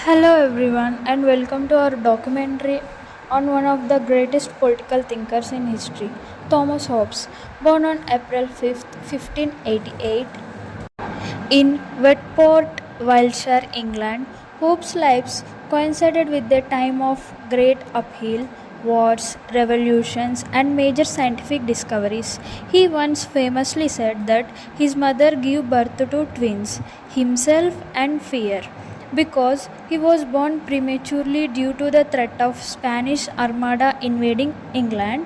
Hello, everyone, and welcome to our documentary on one of the greatest political thinkers in history, Thomas Hobbes. Born on April 5th, 1588, in Wetport, Wiltshire, England, Hobbes' life coincided with the time of great upheaval, wars, revolutions, and major scientific discoveries. He once famously said that his mother gave birth to twins, himself and fear, because he was born prematurely due to the threat of Spanish Armada invading England.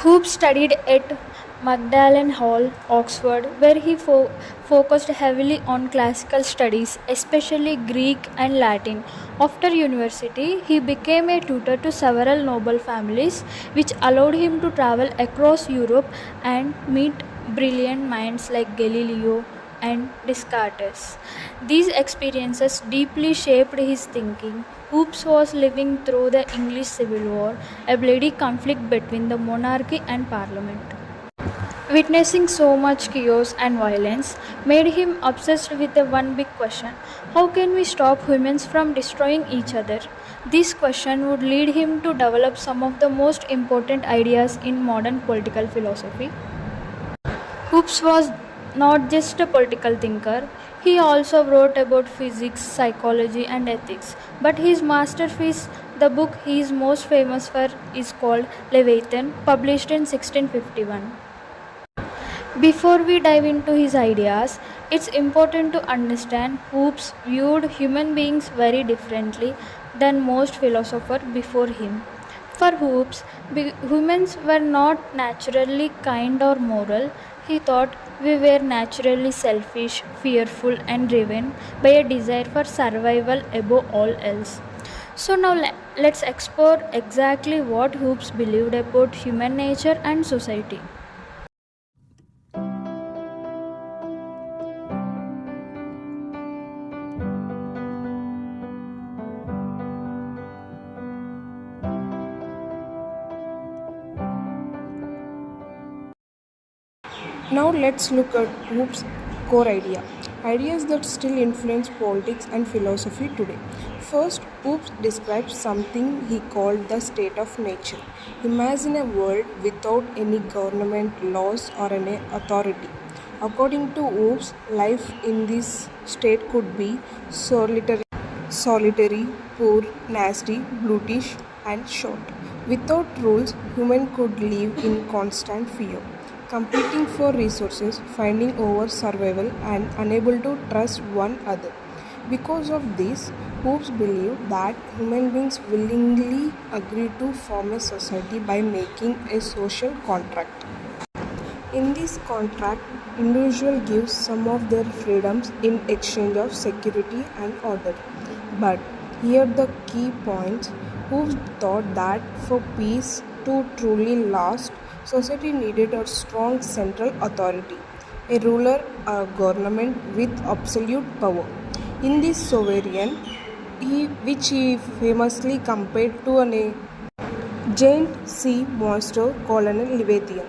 Hoop studied at Magdalen Hall, Oxford, where he focused heavily on classical studies, especially Greek and Latin. After university, he became a tutor to several noble families, which allowed him to travel across Europe and meet brilliant minds like Galileo and Descartes. These experiences deeply shaped his thinking. Hobbes was living through the English Civil War, a bloody conflict between the monarchy and parliament. Witnessing so much chaos and violence made him obsessed with the one big question: how can we stop humans from destroying each other? This question would lead him to develop some of the most important ideas in modern political philosophy. Hobbes was not just a political thinker, he also wrote about physics, psychology, and ethics. But his masterpiece, the book he is most famous for, is called Leviathan, published in 1651. Before we dive into his ideas, it's important to understand Hobbes viewed human beings very differently than most philosophers before him. For Hobbes, humans were not naturally kind or moral. He thought we were naturally selfish, fearful, and driven by a desire for survival above all else. So, now let's explore exactly what Hobbes believed about human nature and society. Now let's look at Hobbes' core ideas that still influence politics and philosophy today. First, Hobbes describes something he called the state of nature. Imagine a world without any government, laws, or any authority. According to Hobbes, life in this state could be solitary, poor, nasty, brutish, and short. Without rules, humans could live in constant fear, competing for resources, fighting over survival, and unable to trust one another. Because of this, Hobbes believed that human beings willingly agree to form a society by making a social contract. In this contract, individual gives some of their freedoms in exchange of security and order. But here the key point: Hobbes thought that for peace to truly last, society needed a strong central authority, a ruler, a government with absolute power. In this sovereign, which he famously compared to a giant sea monster called a Leviathan,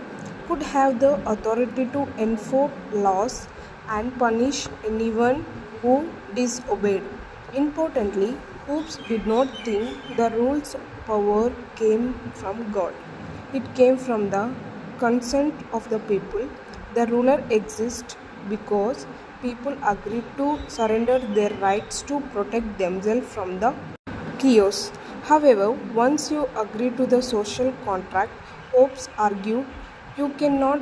could have the authority to enforce laws and punish anyone who disobeyed. Importantly, Hobbes did not think the rule's power came from God. It came from the consent of the people. The ruler exists because people agreed to surrender their rights to protect themselves from the chaos. However, once you agree to the social contract, Hobbes argued, you cannot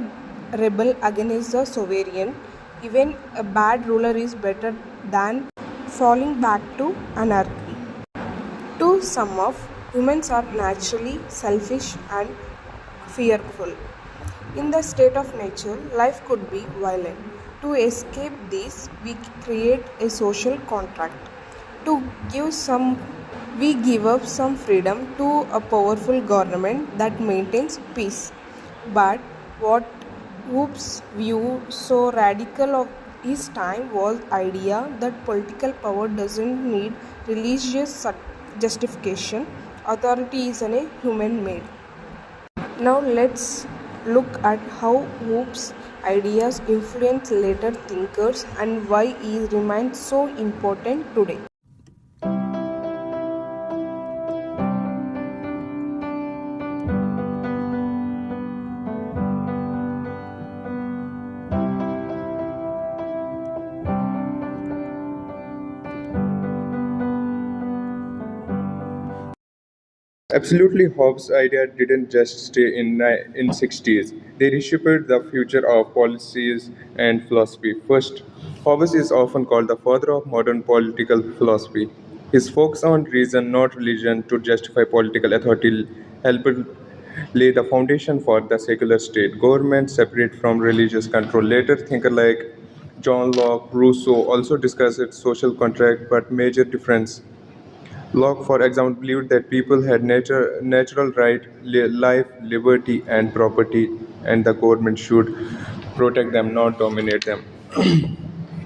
rebel against the sovereign. Even a bad ruler is better than falling back to anarchy. To sum up, humans are naturally selfish and fearful. In the state of nature, life could be violent. To escape this, we create a social contract. To give some, we give up some freedom to a powerful government that maintains peace. But what Hobbes' view so radical of his time was idea that political power doesn't need religious justification. Authority is a human made. Now let's look at how Hobbes' ideas influence later thinkers and why he remains so important today. Absolutely, Hobbes' idea didn't just stay in 60s. They reshaped the future of policies and philosophy. First, Hobbes is often called the father of modern political philosophy. His focus on reason, not religion, to justify political authority helped lay the foundation for the secular state. Government separate from religious control. Later, thinkers like John Locke, Rousseau also discussed social contract, but major difference. Locke, for example, believed that people had natural right, life, liberty, and property, and the government should protect them, not dominate them.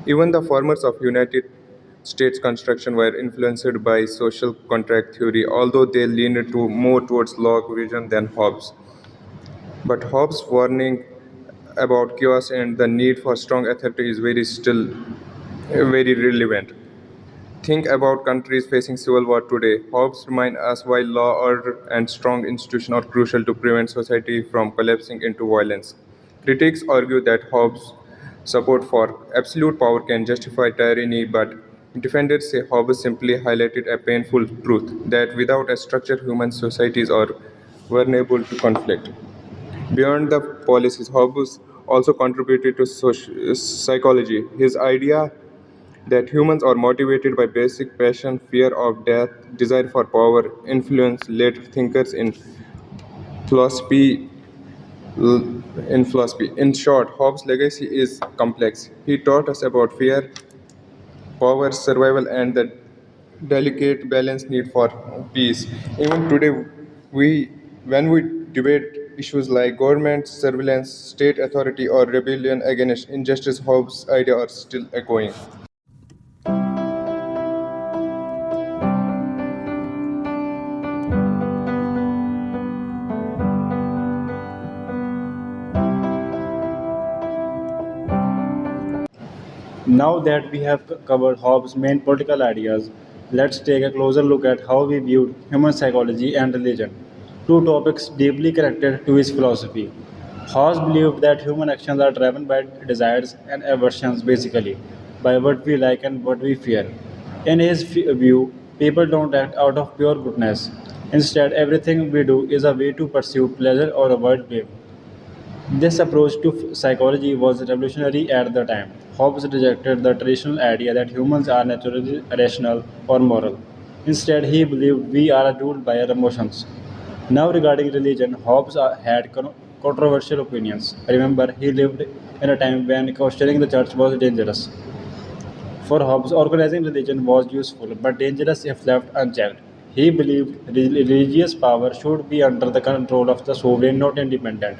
Even the formers of United States construction were influenced by social contract theory, although they leaned more towards Locke vision than Hobbes. But Hobbes' warning about chaos and the need for strong authority is very relevant. Think about countries facing civil war today. Hobbes reminds us why law, order, and strong institutions are crucial to prevent society from collapsing into violence. Critics argue that Hobbes' support for absolute power can justify tyranny, but defenders say Hobbes simply highlighted a painful truth that without a structure, human societies are vulnerable to conflict. Beyond the policies, Hobbes also contributed to psychology. His idea that humans are motivated by basic passion, fear of death, desire for power, influence later thinkers philosophy philosophy. In short, Hobbes' legacy is complex. He taught us about fear, power, survival, and the delicate balance need for peace. Even today, we when we debate issues like government surveillance, state authority, or rebellion against injustice, Hobbes' ideas are still echoing. Now that we have covered Hobbes' main political ideas, let's take a closer look at how he viewed human psychology and religion, two topics deeply connected to his philosophy. Hobbes believed that human actions are driven by desires and aversions, basically, by what we like and what we fear. In his view, people don't act out of pure goodness. Instead, everything we do is a way to pursue pleasure or avoid blame. This approach to psychology was revolutionary at the time. Hobbes rejected the traditional idea that humans are naturally rational or moral. Instead, he believed we are ruled by our emotions. Now, regarding religion, Hobbes had controversial opinions. Remember, he lived in a time when questioning the church was dangerous. For Hobbes, organizing religion was useful but dangerous if left unchecked. He believed religious power should be under the control of the sovereign, not independent.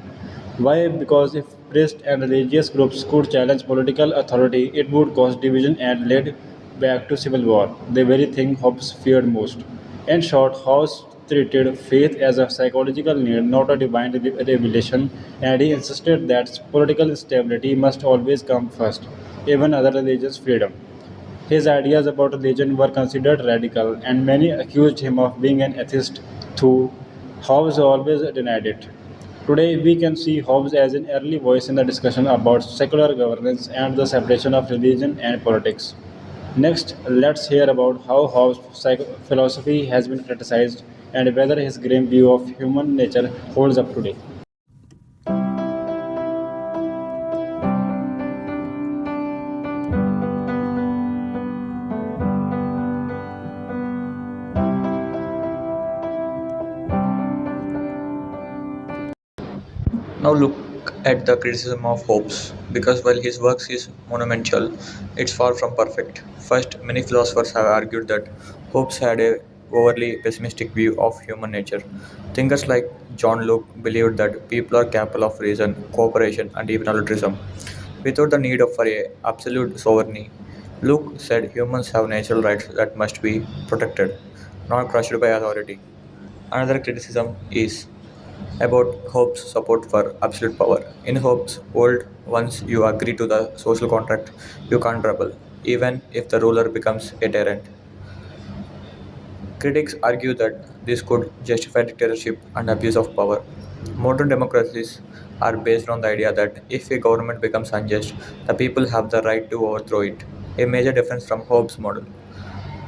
Why? Because if priests and religious groups could challenge political authority, it would cause division and lead back to civil war, the very thing Hobbes feared most. In short, Hobbes treated faith as a psychological need, not a divine revelation, and he insisted that political stability must always come first, even other religious freedom. His ideas about religion were considered radical, and many accused him of being an atheist, though Hobbes always denied it. Today, we can see Hobbes as an early voice in the discussion about secular governance and the separation of religion and politics. Next, let's hear about how Hobbes' philosophy has been criticized and whether his grim view of human nature holds up today. Now look at the criticism of Hobbes, because while his work is monumental, it's far from perfect. First, many philosophers have argued that Hobbes had a overly pessimistic view of human nature. Thinkers like John Locke believed that people are capable of reason, cooperation, and even altruism, without the need for a absolute sovereignty. Locke said humans have natural rights that must be protected, not crushed by authority. Another criticism is about Hobbes' support for absolute power. In Hobbes' world, once you agree to the social contract, you can't rebel, even if the ruler becomes a tyrant. Critics argue that this could justify dictatorship and abuse of power. Modern democracies are based on the idea that if a government becomes unjust, the people have the right to overthrow it, a major difference from Hobbes' model.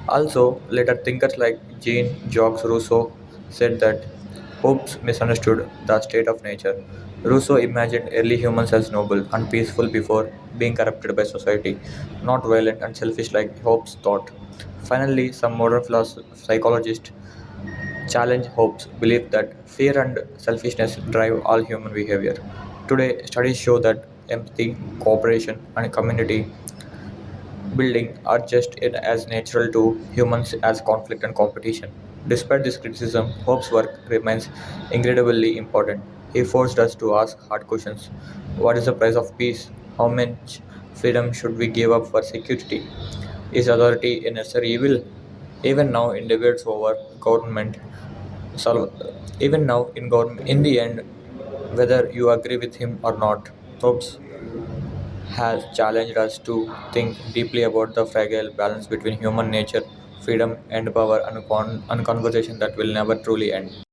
Also, later thinkers like Jean Jacques Rousseau said that Hobbes misunderstood the state of nature. Rousseau imagined early humans as noble and peaceful before being corrupted by society, not violent and selfish like Hobbes thought. Finally, some modern psychologists challenge Hobbes' belief that fear and selfishness drive all human behavior. Today, studies show that empathy, cooperation, and community building are just as natural to humans as conflict and competition. Despite this criticism, Hobbes' work remains incredibly important. He forced us to ask hard questions. What is the price of peace? How much freedom should we give up for security? Is authority a necessary evil? Even now, in debates over government, solve, even now in government, in the end, whether you agree with him or not, Hobbes has challenged us to think deeply about the fragile balance between human nature, freedom, and power, and conversation that will never truly end.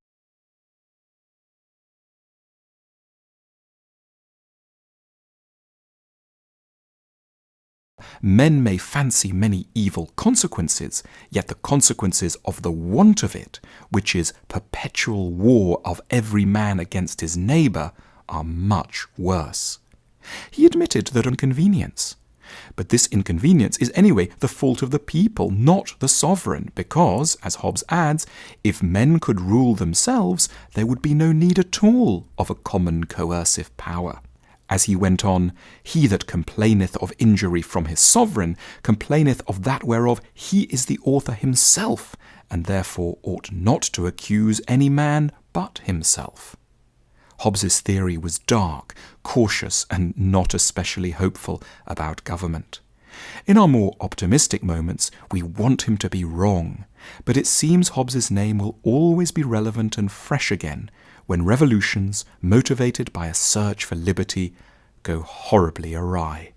Men may fancy many evil consequences, yet the consequences of the want of it, which is perpetual war of every man against his neighbour, are much worse. He admitted that inconvenience. But this inconvenience is anyway the fault of the people, not the sovereign, because, as Hobbes adds, if men could rule themselves, there would be no need at all of a common coercive power. As he went on, he that complaineth of injury from his sovereign complaineth of that whereof he is the author himself, and therefore ought not to accuse any man but himself. Hobbes's theory was dark, cautious, and not especially hopeful about government. In our more optimistic moments, we want him to be wrong, but it seems Hobbes's name will always be relevant and fresh again when revolutions, motivated by a search for liberty, go horribly awry.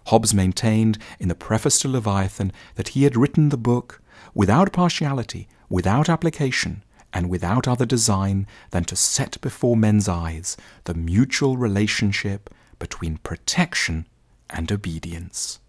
Hobbes maintained in the preface to Leviathan that he had written the book without partiality, without application, and without other design than to set before men's eyes the mutual relationship between protection and obedience.